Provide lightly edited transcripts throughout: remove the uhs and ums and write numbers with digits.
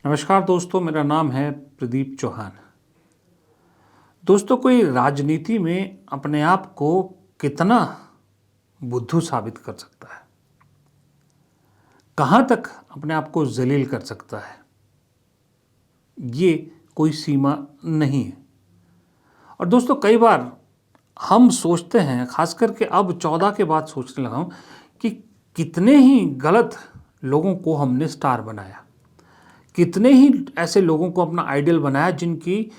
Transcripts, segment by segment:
नमस्कार दोस्तों, मेरा नाम है प्रदीप चौहान। दोस्तों, कोई राजनीति में अपने आप को कितना बुद्धू साबित कर सकता है, कहाँ तक अपने आप को जलील कर सकता है, ये कोई सीमा नहीं है। और दोस्तों, कई बार हम सोचते हैं, खास करके अब 14 के बाद सोचने लगा हूँ कि कितने ही गलत लोगों को हमने स्टार बनाया, कितने ही ऐसे लोगों को अपना आइडियल बनाया जिनकी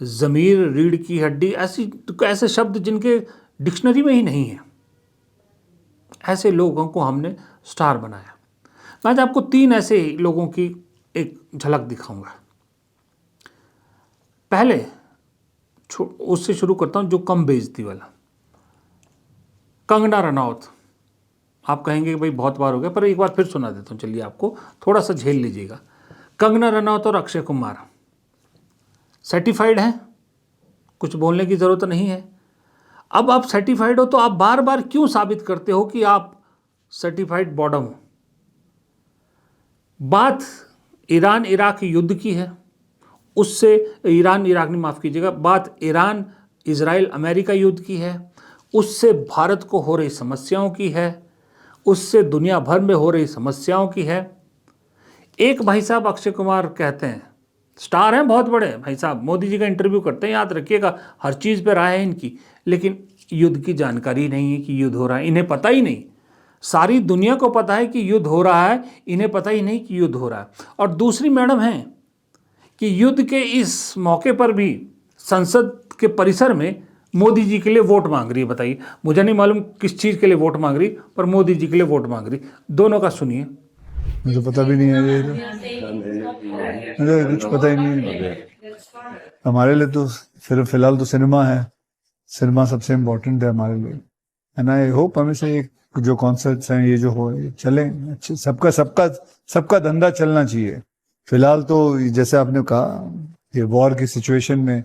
ज़मीर, रीढ़ की हड्डी, ऐसे शब्द जिनके डिक्शनरी में ही नहीं है, ऐसे लोगों को हमने स्टार बनाया। मैं आज आपको 3 ऐसे लोगों की एक झलक दिखाऊंगा। पहले उससे शुरू करता हूं जो कम बेइज्जती वाला, कंगना रनौत। आप कहेंगे कि भाई बहुत बार हो गया, पर एक बार फिर सुना देता हूं, चलिए आपको थोड़ा सा झेल लीजिएगा। कंगना रनौत और अक्षय कुमार सर्टिफाइड हैं, कुछ बोलने की ज़रूरत नहीं है। अब आप सर्टिफाइड हो तो आप बार बार क्यों साबित करते हो कि आप सर्टिफाइड बॉडम हो? बात ईरान इराक युद्ध की है, उससे ईरान इराक नहीं, माफ़ कीजिएगा, बात ईरान इजराइल अमेरिका युद्ध की है, उससे भारत को हो रही समस्याओं की है, उससे दुनिया भर में हो रही समस्याओं की है। एक भाई साहब अक्षय कुमार कहते हैं, स्टार हैं बहुत बड़े भाई साहब, मोदी जी का इंटरव्यू करते हैं, याद रखिएगा, हर चीज़ पे राय है इनकी, लेकिन युद्ध की जानकारी नहीं है कि युद्ध हो रहा है, इन्हें पता ही नहीं। सारी दुनिया को पता है कि युद्ध हो रहा है, इन्हें पता ही नहीं कि युद्ध हो रहा है। और दूसरी मैडम हैं कि युद्ध के इस मौके पर भी संसद के परिसर में मोदी जी के लिए वोट मांग रही है। बताइए, मुझे नहीं मालूम किस चीज़ के लिए वोट मांग रही, पर मोदी जी के लिए वोट मांग रही। दोनों का सुनिए। मुझे पता भी नहीं है, ये मुझे कुछ पता ही नहीं है। हमारे लिए तो सिर्फ फिलहाल तो सिनेमा है, सिनेमा सबसे इम्पोर्टेंट है हमारे लिए। एंड आई होप हमेशा ये जो कॉन्सर्ट्स हैं, ये जो हो चले अच्छे, सबका धंधा चलना चाहिए। फिलहाल तो जैसे आपने कहा, ये वॉर की सिचुएशन में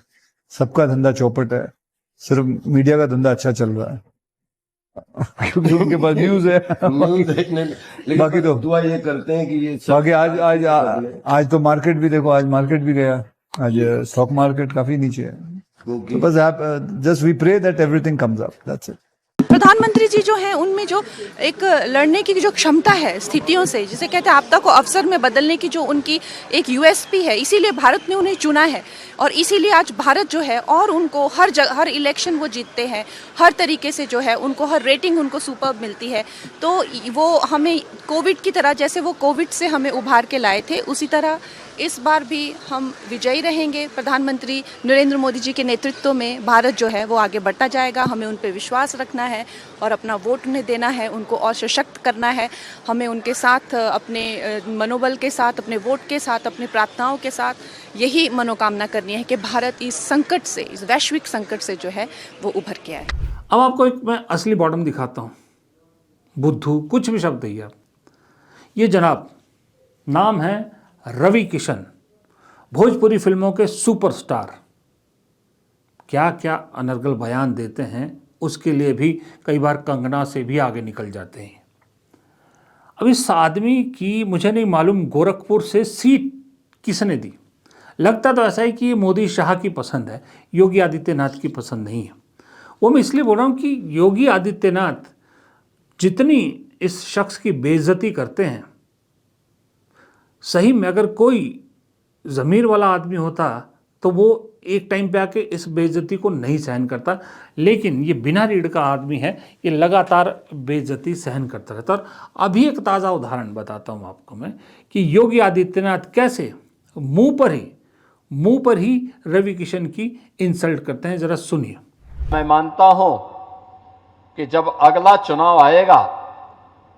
सबका धंधा चौपट है, सिर्फ मीडिया का धंधा अच्छा चल रहा है क्योंकि उनके पास न्यूज है, न्यूज देखने में। लेकिन बाकी तो दुआ ये करते हैं कि ये सब बाकी आज तो मार्केट भी देखो, आज मार्केट भी गया, आज स्टॉक मार्केट काफी नीचे है। तो बस आप just we pray that everything comes up, that's it. प्रधानमंत्री जी जो हैं उनमें जो एक लड़ने की जो क्षमता है स्थितियों से, जिसे कहते हैं आपदा को अवसर में बदलने की जो उनकी एक यूएसपी है, इसीलिए भारत ने उन्हें चुना है। और इसीलिए आज भारत जो है, और उनको हर इलेक्शन वो जीतते हैं, हर तरीके से जो है उनको हर रेटिंग उनको सुपर मिलती है। तो वो हमें कोविड की तरह, जैसे वो कोविड से हमें उभार के लाए थे, उसी तरह इस बार भी हम विजयी रहेंगे। प्रधानमंत्री नरेंद्र मोदी जी के नेतृत्व में भारत जो है वो आगे बढ़ता जाएगा। हमें उन पर विश्वास रखना है और अपना वोट उन्हें देना है, उनको और सशक्त करना है। हमें उनके साथ, अपने मनोबल के साथ, अपने वोट के साथ, अपनी प्रार्थनाओं के साथ यही मनोकामना करनी है कि भारत इस संकट से, इस वैश्विक संकट से जो है वो उभर के आए। अब आपको एक मैं असली बॉटम दिखाता हूँ, बुद्धू कुछ भी शब्द है। ये जनाब, नाम है रवि किशन, भोजपुरी फिल्मों के सुपरस्टार। क्या क्या अनर्गल बयान देते हैं, उसके लिए भी कई बार कंगना से भी आगे निकल जाते हैं। अब इस आदमी की मुझे नहीं मालूम गोरखपुर से सीट किसने दी। लगता तो ऐसा है कि ये मोदी शाह की पसंद है, योगी आदित्यनाथ की पसंद नहीं है। वो मैं इसलिए बोल रहा हूँ कि योगी आदित्यनाथ जितनी इस शख्स की बेइज्जती करते हैं, सही में अगर कोई ज़मीर वाला आदमी होता तो वो एक टाइम पे आके इस बेइज्जती को नहीं सहन करता। लेकिन ये बिना रीढ़ का आदमी है, ये लगातार बेइज्जती सहन करता रहता। और अभी एक ताज़ा उदाहरण बताता हूँ आपको मैं कि योगी आदित्यनाथ कैसे मुंह पर ही रवि किशन की इंसल्ट करते हैं। ज़रा सुनिए। मैं मानता हूं कि जब अगला चुनाव आएगा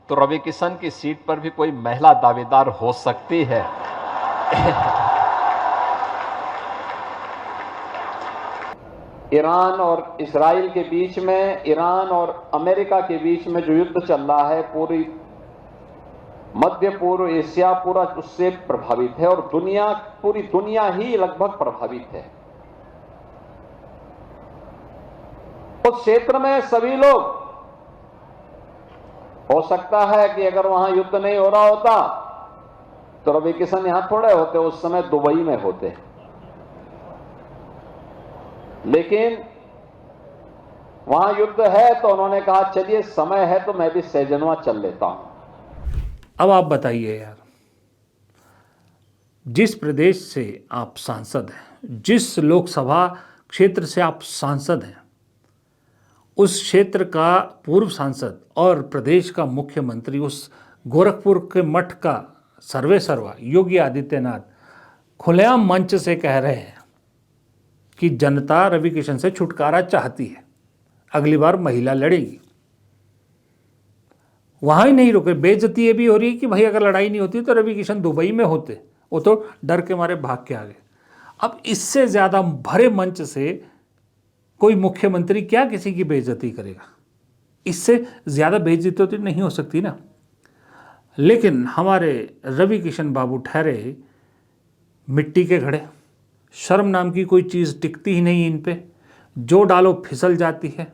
तो रवि किशन की सीट पर भी कोई महिला दावेदार हो सकती है। ईरान और इजराइल के बीच में, ईरान और अमेरिका के बीच में जो युद्ध चल रहा है, पूरी मध्य पूर्व एशिया पूरा उससे प्रभावित है और पूरी दुनिया ही लगभग प्रभावित है। उस क्षेत्र में सभी लोग, हो सकता है कि अगर वहां युद्ध नहीं हो रहा होता तो रवि किशन यहां थोड़े होते, उस समय दुबई में होते। लेकिन वहां युद्ध है तो उन्होंने कहा चलिए समय है तो मैं भी सहजनवा चल लेता हूं। अब आप बताइए यार, जिस प्रदेश से आप सांसद हैं, जिस लोकसभा क्षेत्र से आप सांसद हैं, उस क्षेत्र का पूर्व सांसद और प्रदेश का मुख्यमंत्री उस गोरखपुर के मठ का सर्वे सर्वा योगी आदित्यनाथ खुलेआम मंच से कह रहे हैं कि जनता रवि किशन से छुटकारा चाहती है, अगली बार महिला लड़ेगी। वहां ही नहीं रुके, बेइज्जती ये भी हो रही है कि भाई अगर लड़ाई नहीं होती तो रवि किशन दुबई में होते, वो तो डर के मारे भाग के आ गए। अब इससे ज़्यादा भरे मंच से कोई मुख्यमंत्री क्या किसी की बेइज्जती करेगा? इससे ज़्यादा बेइज्जती तो नहीं हो सकती ना। लेकिन हमारे रवि किशन बाबू ठहरे मिट्टी के घड़े, शर्म नाम की कोई चीज़ टिकती ही नहीं इन पे, जो डालो फिसल जाती है।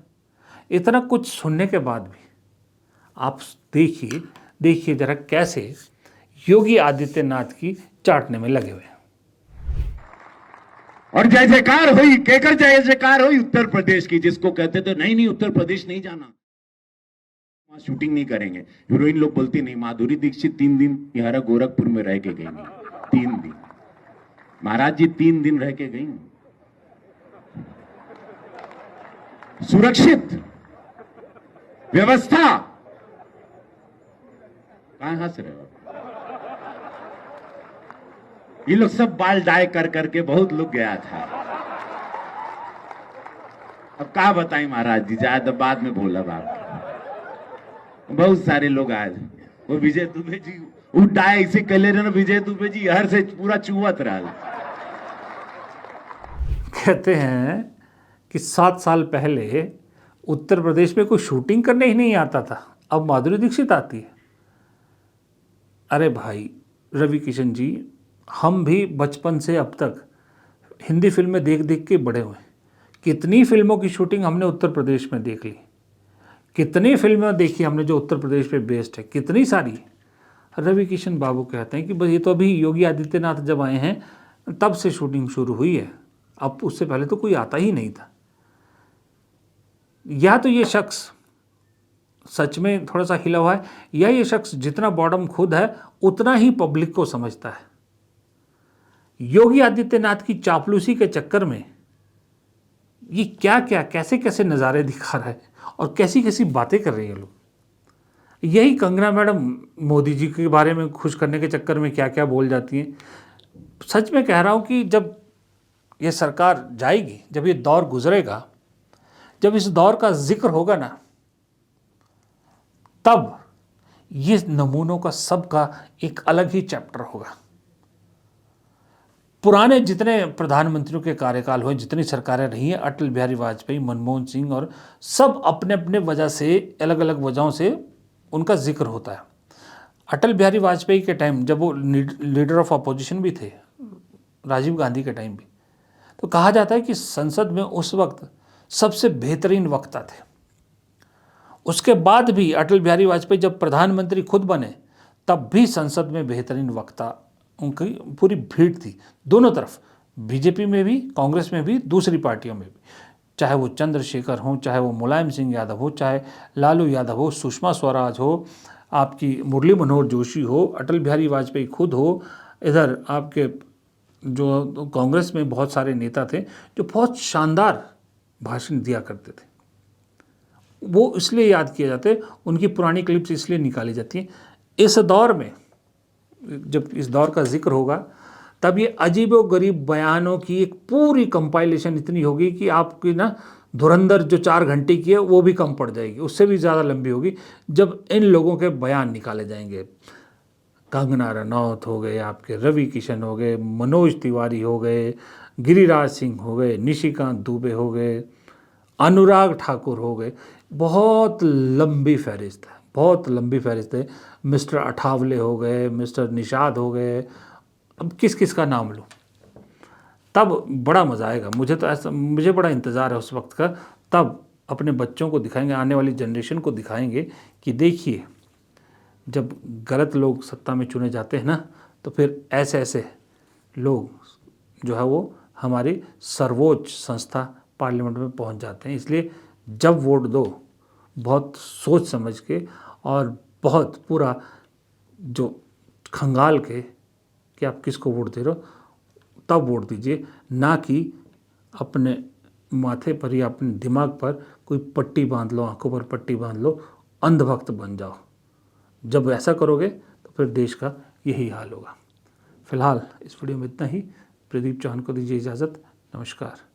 इतना कुछ सुनने के बाद भी आप देखिए जरा कैसे योगी आदित्यनाथ की चाटने में लगे हुए हैं। और जय जयकार हुई, केकर जय जयकार हुई उत्तर प्रदेश की, जिसको कहते थे नहीं उत्तर प्रदेश नहीं जाना, वहां शूटिंग नहीं करेंगे। हीरोइन लोग बोलती नहीं, माधुरी दीक्षित 3 दिन यहाँ गोरखपुर में रह के गई, 3 दिन महाराज जी 3 दिन रह के गई। सुरक्षित व्यवस्था, कहां हंस रहे हो? ये लोग सब बाल डाई कर करके बहुत लोग गया था। अब क्या बताएं महाराज जी, ज्यादा बाद में भोला बाप, बहुत सारे लोग आए। वो विजय दुबे जी वो डाई ऐसे कले रहे ना, विजय दुबे जी हर से पूरा चुवत रहा। कहते हैं कि 7 साल पहले उत्तर प्रदेश में कोई शूटिंग करने ही नहीं आता था, अब माधुरी दीक्षित आती है। अरे भाई रवि किशन जी, हम भी बचपन से अब तक हिंदी फिल्में देख देख के बड़े हुए। कितनी फिल्मों की शूटिंग हमने उत्तर प्रदेश में देख ली, कितनी फिल्में देखी हमने जो उत्तर प्रदेश पे बेस्ड है, कितनी सारी। रवि किशन बाबू कहते हैं कि बस ये तो अभी योगी आदित्यनाथ जब आए हैं तब से शूटिंग शुरू हुई है, अब उससे पहले तो कोई आता ही नहीं था। या तो ये शख्स सच में थोड़ा सा हिला हुआ है, या ये शख्स जितना बॉडम खुद है उतना ही पब्लिक को समझता है। योगी आदित्यनाथ की चापलूसी के चक्कर में ये क्या क्या कैसे कैसे नज़ारे दिखा रहा है और कैसी कैसी बातें कर रही है लोग। यही कंगना मैडम मोदी जी के बारे में खुश करने के चक्कर में क्या क्या बोल जाती हैं। सच में कह रहा हूँ कि जब ये सरकार जाएगी, जब ये दौर गुजरेगा, जब इस दौर का जिक्र होगा ना, तब ये नमूनों का सबका एक अलग ही चैप्टर होगा। पुराने जितने प्रधानमंत्रियों के कार्यकाल हुए, जितनी सरकारें रही हैं, अटल बिहारी वाजपेयी, मनमोहन सिंह, और सब अपने अपने वजह से, अलग अलग वजहों से उनका जिक्र होता है। अटल बिहारी वाजपेयी के टाइम जब वो लीडर ऑफ अपोजिशन भी थे, राजीव गांधी के टाइम भी, तो कहा जाता है कि संसद में उस वक्त सबसे बेहतरीन वक्ता थे। उसके बाद भी अटल बिहारी वाजपेयी जब प्रधानमंत्री खुद बने, तब भी संसद में बेहतरीन वक्ता उनकी पूरी भीड़ थी, दोनों तरफ, बीजेपी में भी, कांग्रेस में भी, दूसरी पार्टियों में भी। चाहे वो चंद्रशेखर हों, चाहे वो मुलायम सिंह यादव हो, चाहे लालू यादव हो, सुषमा स्वराज हो, आपकी मुरली मनोहर जोशी हो, अटल बिहारी वाजपेयी खुद हो, इधर आपके जो कांग्रेस में बहुत सारे नेता थे जो बहुत शानदार भाषण दिया करते थे। वो इसलिए याद किए जाते, उनकी पुरानी क्लिप्स इसलिए निकाली जाती हैं। इस दौर में जब इस दौर का जिक्र होगा, तब ये अजीबोगरीब बयानों की एक पूरी कंपाइलेशन इतनी होगी कि आपकी ना धुरंधर जो 4 घंटे की है वो भी कम पड़ जाएगी, उससे भी ज़्यादा लंबी होगी जब इन लोगों के बयान निकाले जाएंगे। कंगना रनौत हो गए, आपके रवि किशन हो गए, मनोज तिवारी हो गए, गिरिराज सिंह हो गए, निशिकांत दुबे हो गए, अनुराग ठाकुर हो गए, बहुत लंबी फहरिस्त है, बहुत लंबी फहरिस्त है। मिस्टर अठावले हो गए, मिस्टर निषाद हो गए, अब किस किस का नाम लूँ। तब बड़ा मज़ा आएगा, मुझे बड़ा इंतज़ार है उस वक्त का। तब अपने बच्चों को दिखाएंगे, आने वाली जनरेशन को दिखाएंगे कि देखिए, जब गलत लोग सत्ता में चुने जाते हैं ना, तो फिर ऐसे ऐसे लोग जो है वो हमारी सर्वोच्च संस्था पार्लियामेंट में पहुंच जाते हैं। इसलिए जब वोट दो बहुत सोच समझ के और बहुत पूरा जो खंगाल के कि आप किसको वोट दे रहे हो तब वोट दीजिए, ना कि अपने माथे पर या अपने दिमाग पर कोई पट्टी बांध लो, आंखों पर पट्टी बांध लो, अंधभक्त बन जाओ। जब ऐसा करोगे तो फिर देश का यही हाल होगा। फिलहाल इस वीडियो में इतना ही। प्रदीप चौहान को दीजिए इजाज़त। नमस्कार।